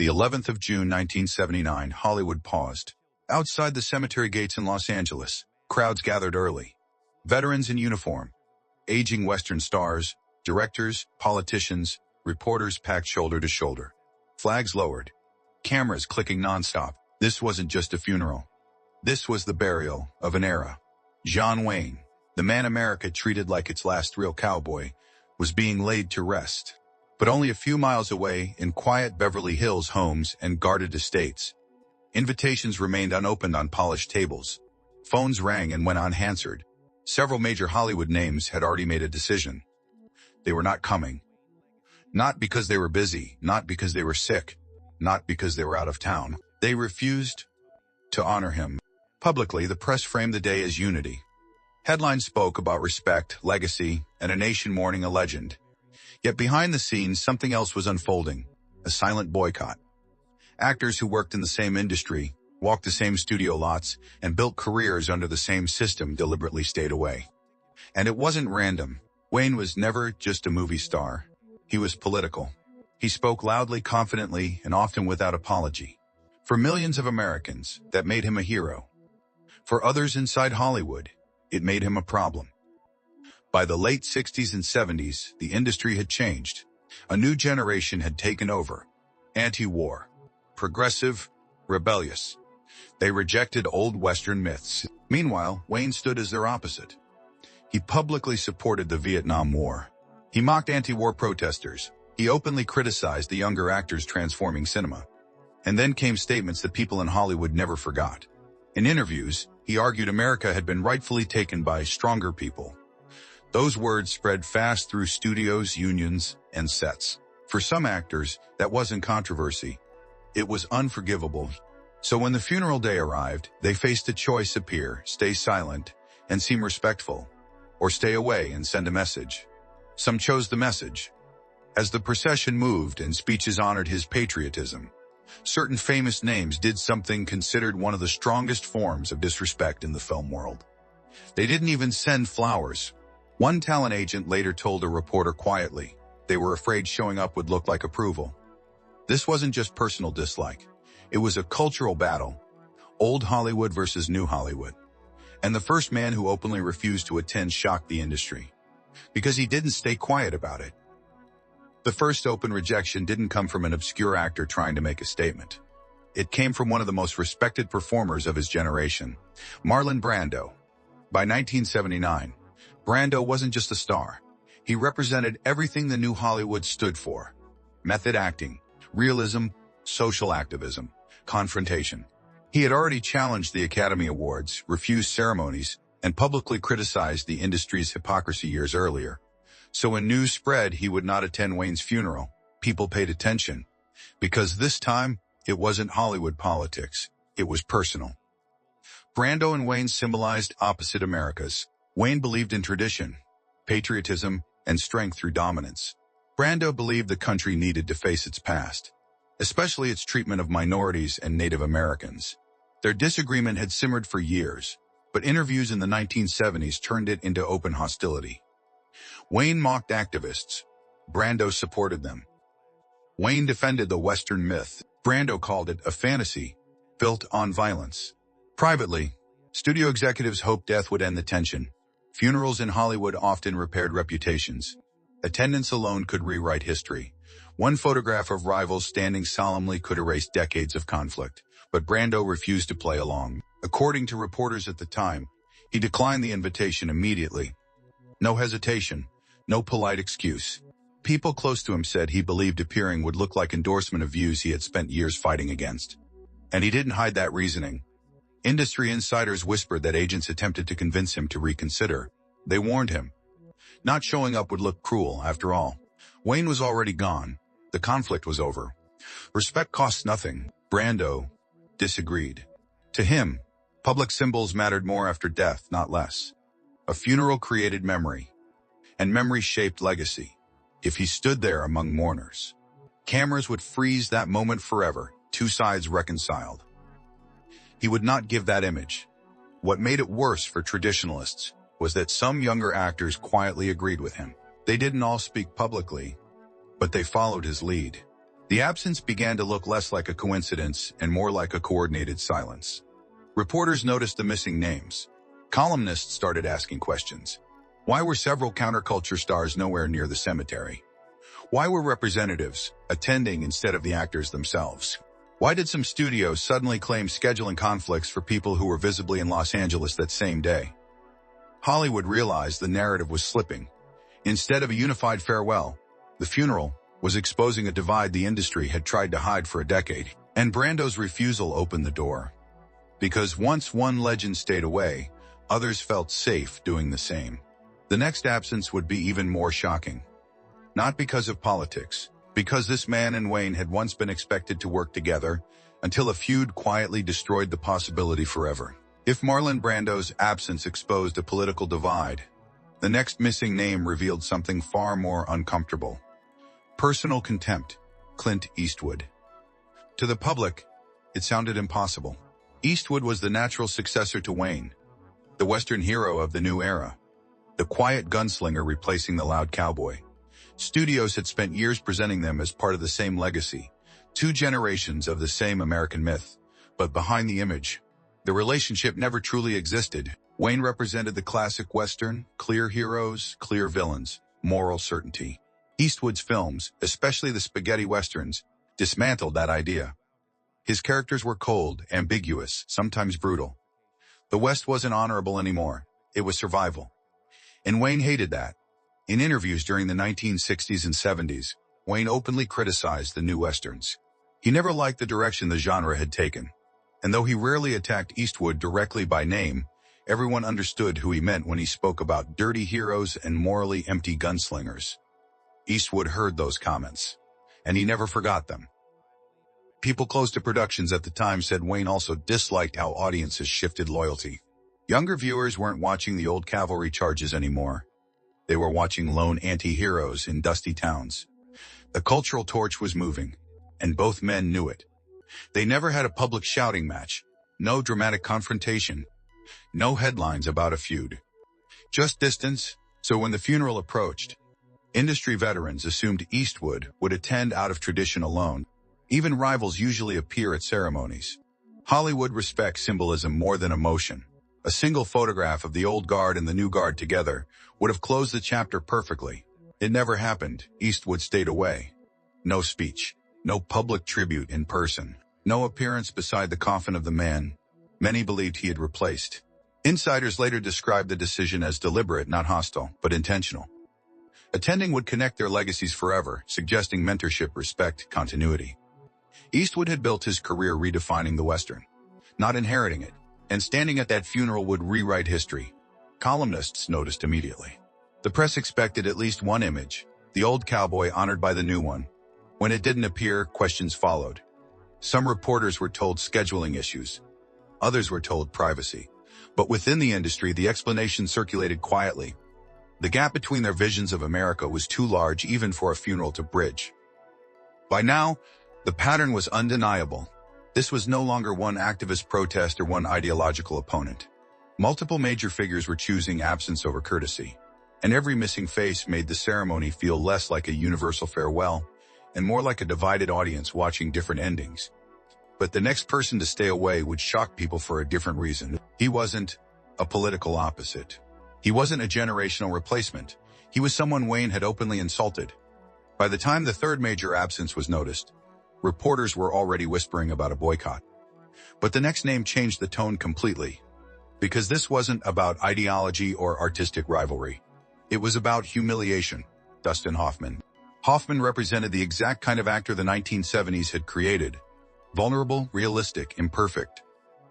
The 11th of June 1979, Hollywood paused. Outside the cemetery gates in Los Angeles, crowds gathered early. Veterans in uniform, aging Western stars, directors, politicians, reporters packed shoulder to shoulder. Flags lowered, cameras clicking nonstop. This wasn't just a funeral. This was the burial of an era. John Wayne, the man America treated like its last real cowboy, was being laid to rest. But only a few miles away, in quiet Beverly Hills homes and guarded estates, invitations remained unopened on polished tables. Phones rang and went unanswered. Several major Hollywood names had already made a decision. They were not coming. Not because they were busy, not because they were sick, not because they were out of town. They refused to honor him. Publicly, the press framed the day as unity. Headlines spoke about respect, legacy, and a nation mourning a legend. Yet behind the scenes, something else was unfolding, a silent boycott. Actors who worked in the same industry, walked the same studio lots, and built careers under the same system deliberately stayed away. And it wasn't random. Wayne was never just a movie star. He was political. He spoke loudly, confidently, and often without apology. For millions of Americans, that made him a hero. For others inside Hollywood, it made him a problem. By the late 60s and 70s, the industry had changed. A new generation had taken over. Anti-war. Progressive. Rebellious. They rejected old Western myths. Meanwhile, Wayne stood as their opposite. He publicly supported the Vietnam War. He mocked anti-war protesters. He openly criticized the younger actors transforming cinema. And then came statements that people in Hollywood never forgot. In interviews, he argued America had been rightfully taken by stronger people. Those words spread fast through studios, unions, and sets. For some actors, that wasn't controversy. It was unforgivable. So when the funeral day arrived, they faced a choice: appear, stay silent, and seem respectful, or stay away and send a message. Some chose the message. As the procession moved and speeches honored his patriotism, certain famous names did something considered one of the strongest forms of disrespect in the film world. They didn't even send flowers. One talent agent later told a reporter quietly, they were afraid showing up would look like approval. This wasn't just personal dislike. It was a cultural battle. Old Hollywood versus new Hollywood. And the first man who openly refused to attend shocked the industry. Because he didn't stay quiet about it. The first open rejection didn't come from an obscure actor trying to make a statement. It came from one of the most respected performers of his generation, Marlon Brando. By 1979, Brando wasn't just a star. He represented everything the new Hollywood stood for. Method acting, realism, social activism, confrontation. He had already challenged the Academy Awards, refused ceremonies, and publicly criticized the industry's hypocrisy years earlier. So when news spread he would not attend Wayne's funeral, people paid attention. Because this time, it wasn't Hollywood politics. It was personal. Brando and Wayne symbolized opposite Americas. Wayne believed in tradition, patriotism, and strength through dominance. Brando believed the country needed to face its past, especially its treatment of minorities and Native Americans. Their disagreement had simmered for years, but interviews in the 1970s turned it into open hostility. Wayne mocked activists. Brando supported them. Wayne defended the Western myth. Brando called it a fantasy built on violence. Privately, studio executives hoped death would end the tension. Funerals in Hollywood often repaired reputations. Attendance alone could rewrite history. One photograph of rivals standing solemnly could erase decades of conflict. But Brando refused to play along. According to reporters at the time, he declined the invitation immediately. No hesitation, no polite excuse. People close to him said he believed appearing would look like endorsement of views he had spent years fighting against. And he didn't hide that reasoning. Industry insiders whispered that agents attempted to convince him to reconsider. They warned him. Not showing up would look cruel, after all. Wayne was already gone. The conflict was over. Respect costs nothing. Brando disagreed. To him, public symbols mattered more after death, not less. A funeral created memory, and memory shaped legacy. If he stood there among mourners, cameras would freeze that moment forever, two sides reconciled. He would not give that image. What made it worse for traditionalists was that some younger actors quietly agreed with him. They didn't all speak publicly, but they followed his lead. The absence began to look less like a coincidence and more like a coordinated silence. Reporters noticed the missing names. Columnists started asking questions. Why were several counterculture stars nowhere near the cemetery? Why were representatives attending instead of the actors themselves? Why did some studios suddenly claim scheduling conflicts for people who were visibly in Los Angeles that same day? Hollywood realized the narrative was slipping. Instead of a unified farewell, the funeral was exposing a divide the industry had tried to hide for a decade. And Brando's refusal opened the door. Because once one legend stayed away, others felt safe doing the same. The next absence would be even more shocking. Not because of politics, because this man and Wayne had once been expected to work together until a feud quietly destroyed the possibility forever. If Marlon Brando's absence exposed a political divide, the next missing name revealed something far more uncomfortable. Personal contempt, Clint Eastwood. To the public, it sounded impossible. Eastwood was the natural successor to Wayne, the Western hero of the new era, the quiet gunslinger replacing the loud cowboy. Studios had spent years presenting them as part of the same legacy, two generations of the same American myth. But behind the image, the relationship never truly existed. Wayne represented the classic Western, clear heroes, clear villains, moral certainty. Eastwood's films, especially the spaghetti westerns, dismantled that idea. His characters were cold, ambiguous, sometimes brutal. The West wasn't honorable anymore. It was survival. And Wayne hated that. In interviews during the 1960s and 70s, Wayne openly criticized the new westerns. He never liked the direction the genre had taken. And though he rarely attacked Eastwood directly by name, everyone understood who he meant when he spoke about dirty heroes and morally empty gunslingers. Eastwood heard those comments, and he never forgot them. People close to productions at the time said Wayne also disliked how audiences shifted loyalty. Younger viewers weren't watching the old cavalry charges anymore. They were watching lone anti-heroes in dusty towns. The cultural torch was moving, and both men knew it. They never had a public shouting match, no dramatic confrontation, no headlines about a feud. Just distance, so when the funeral approached, industry veterans assumed Eastwood would attend out of tradition alone. Even rivals usually appear at ceremonies. Hollywood respects symbolism more than emotion. A single photograph of the old guard and the new guard together would have closed the chapter perfectly. It never happened. Eastwood stayed away. No speech, no public tribute in person, no appearance beside the coffin of the man many believed he had replaced. Insiders later described the decision as deliberate, not hostile, but intentional. Attending would connect their legacies forever, suggesting mentorship, respect, continuity. Eastwood had built his career redefining the Western, not inheriting it, and standing at that funeral would rewrite history. Columnists noticed immediately. The press expected at least one image, the old cowboy honored by the new one. When it didn't appear, questions followed. Some reporters were told scheduling issues. Others were told privacy. But within the industry, the explanation circulated quietly. The gap between their visions of America was too large even for a funeral to bridge. By now, the pattern was undeniable. This was no longer one activist protest or one ideological opponent. Multiple major figures were choosing absence over courtesy, and every missing face made the ceremony feel less like a universal farewell and more like a divided audience watching different endings. But the next person to stay away would shock people for a different reason. He wasn't a political opposite. He wasn't a generational replacement. He was someone Wayne had openly insulted. By the time the third major absence was noticed, reporters were already whispering about a boycott. But the next name changed the tone completely. Because this wasn't about ideology or artistic rivalry. It was about humiliation. Dustin Hoffman. Hoffman represented the exact kind of actor the 1970s had created. Vulnerable, realistic, imperfect.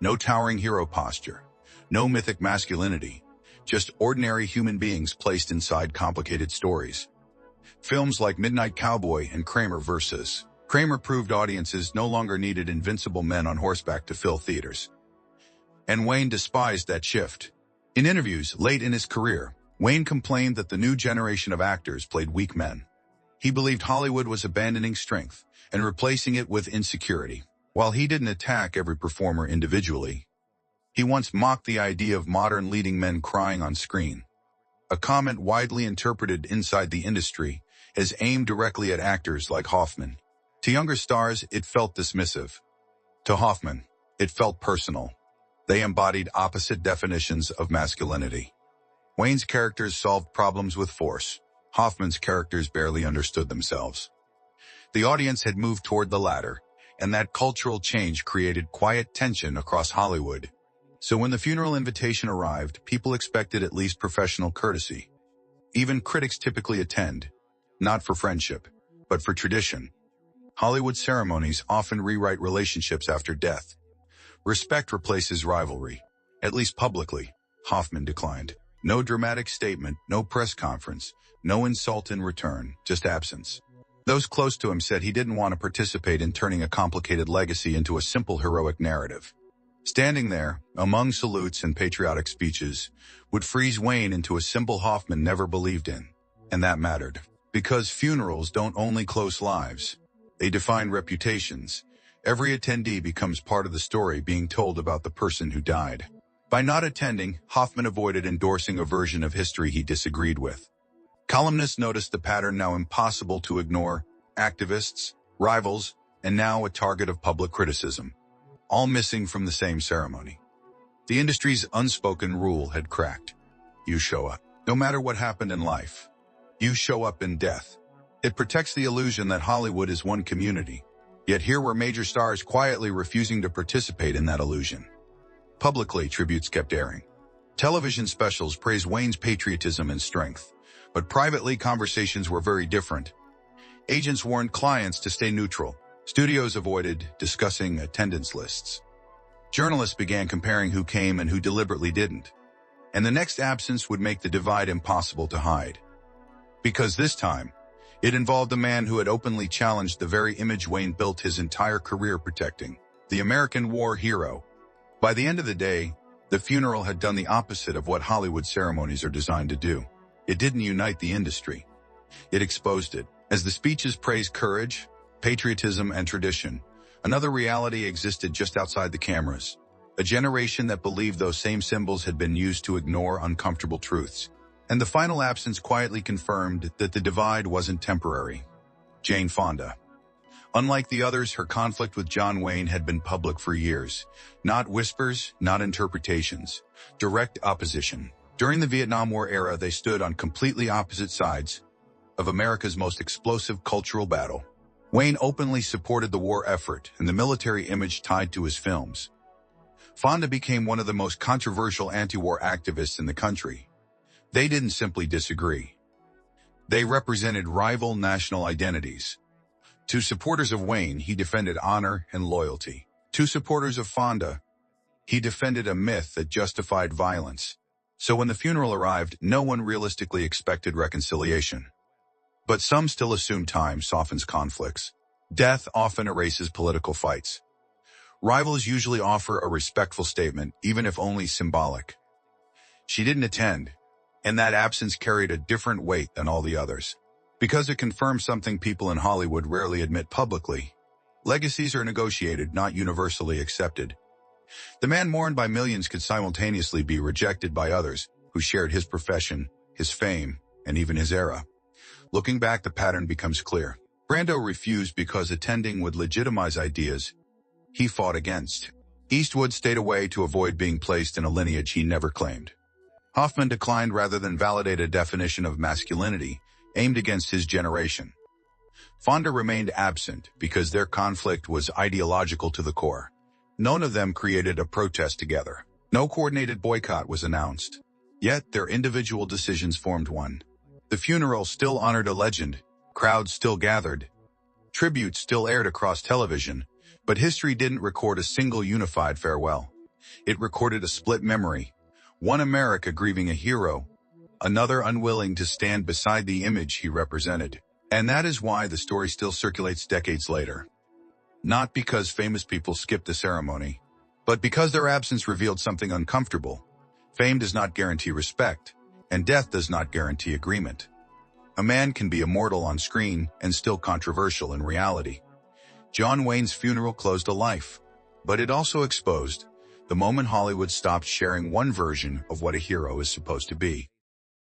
No towering hero posture. No mythic masculinity. Just ordinary human beings placed inside complicated stories. Films like Midnight Cowboy and Kramer vs. Kramer proved audiences no longer needed invincible men on horseback to fill theaters. And Wayne despised that shift. In interviews late in his career, Wayne complained that the new generation of actors played weak men. He believed Hollywood was abandoning strength and replacing it with insecurity. While he didn't attack every performer individually, he once mocked the idea of modern leading men crying on screen, a comment widely interpreted inside the industry as aimed directly at actors like Hoffman. To younger stars, it felt dismissive. To Hoffman, it felt personal. They embodied opposite definitions of masculinity. Wayne's characters solved problems with force. Hoffman's characters barely understood themselves. The audience had moved toward the latter, and that cultural change created quiet tension across Hollywood. So when the funeral invitation arrived, people expected at least professional courtesy. Even critics typically attend, not for friendship, but for tradition. Hollywood ceremonies often rewrite relationships after death. Respect replaces rivalry, at least publicly. Hoffman declined. No dramatic statement, no press conference, no insult in return, just absence. Those close to him said he didn't want to participate in turning a complicated legacy into a simple heroic narrative. Standing there, among salutes and patriotic speeches, would freeze Wayne into a symbol Hoffman never believed in. And that mattered. Because funerals don't only close lives, they define reputations. Every attendee becomes part of the story being told about the person who died. By not attending, Hoffman avoided endorsing a version of history he disagreed with. Columnists noticed the pattern now impossible to ignore: activists, rivals, and now a target of public criticism, all missing from the same ceremony. The industry's unspoken rule had cracked. You show up. No matter what happened in life, you show up in death. It protects the illusion that Hollywood is one community. Yet here were major stars quietly refusing to participate in that illusion. Publicly, tributes kept airing. Television specials praised Wayne's patriotism and strength. But privately, conversations were very different. Agents warned clients to stay neutral. Studios avoided discussing attendance lists. Journalists began comparing who came and who deliberately didn't. And the next absence would make the divide impossible to hide. Because this time, it involved a man who had openly challenged the very image Wayne built his entire career protecting: the American war hero. By the end of the day, the funeral had done the opposite of what Hollywood ceremonies are designed to do. It didn't unite the industry. It exposed it. As the speeches praised courage, patriotism, and tradition, another reality existed just outside the cameras. A generation that believed those same symbols had been used to ignore uncomfortable truths. And the final absence quietly confirmed that the divide wasn't temporary. Jane Fonda. Unlike the others, her conflict with John Wayne had been public for years. Not whispers, not interpretations. Direct opposition. During the Vietnam War era, they stood on completely opposite sides of America's most explosive cultural battle. Wayne openly supported the war effort and the military image tied to his films. Fonda became one of the most controversial anti-war activists in the country. They didn't simply disagree. They represented rival national identities. To supporters of Wayne, he defended honor and loyalty. To supporters of Fonda, he defended a myth that justified violence. So when the funeral arrived, no one realistically expected reconciliation. But some still assume time softens conflicts. Death often erases political fights. Rivals usually offer a respectful statement, even if only symbolic. She didn't attend, and that absence carried a different weight than all the others. Because it confirmed something people in Hollywood rarely admit publicly. Legacies are negotiated, not universally accepted. The man mourned by millions could simultaneously be rejected by others who shared his profession, his fame, and even his era. Looking back, the pattern becomes clear. Brando refused because attending would legitimize ideas he fought against. Eastwood stayed away to avoid being placed in a lineage he never claimed. Hoffman declined rather than validate a definition of masculinity aimed against his generation. Fonda remained absent because their conflict was ideological to the core. None of them created a protest together. No coordinated boycott was announced. Yet their individual decisions formed one. The funeral still honored a legend. Crowds still gathered. Tributes still aired across television. But history didn't record a single unified farewell. It recorded a split memory. One America grieving a hero, another unwilling to stand beside the image he represented. And that is why the story still circulates decades later. Not because famous people skipped the ceremony, but because their absence revealed something uncomfortable. Fame does not guarantee respect, and death does not guarantee agreement. A man can be immortal on screen and still controversial in reality. John Wayne's funeral closed a life, but it also exposed the moment Hollywood stopped sharing one version of what a hero is supposed to be.